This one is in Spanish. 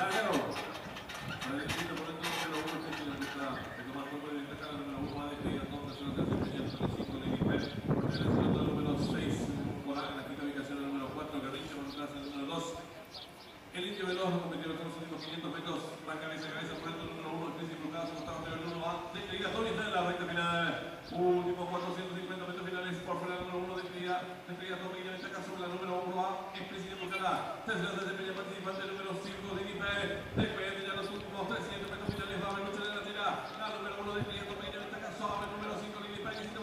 Larguero. Para el distrito por el número 1, que tiene que estar de tomar cuerpo de ventaja, el número 1 va de Cría, donde se lo hace empeñar el número 5 de Guipé, porque el número 6 por en la quinta ubicación el número 4, Garrincha, por detrás el número 2. El Indio Veloz competió en los últimos 500 metros, va cabeza a cabeza por el número 1, el príncipe Lucas, Gustavo Teo, el número 1 de Cría, Tony está en la recta final, últimos 450 metros finales, por fuera el número 1 de Cría, todo pequeña ventaja sobre la número 1A, el príncipe Lucas, tercera desempeña participante, el número 5 de Guipé, después ya los últimos 300 metros finales, va a haber lucha de la tira, la número 1 de Cría, todo pequeña ventaja sobre el número 5 de Guipé, que si te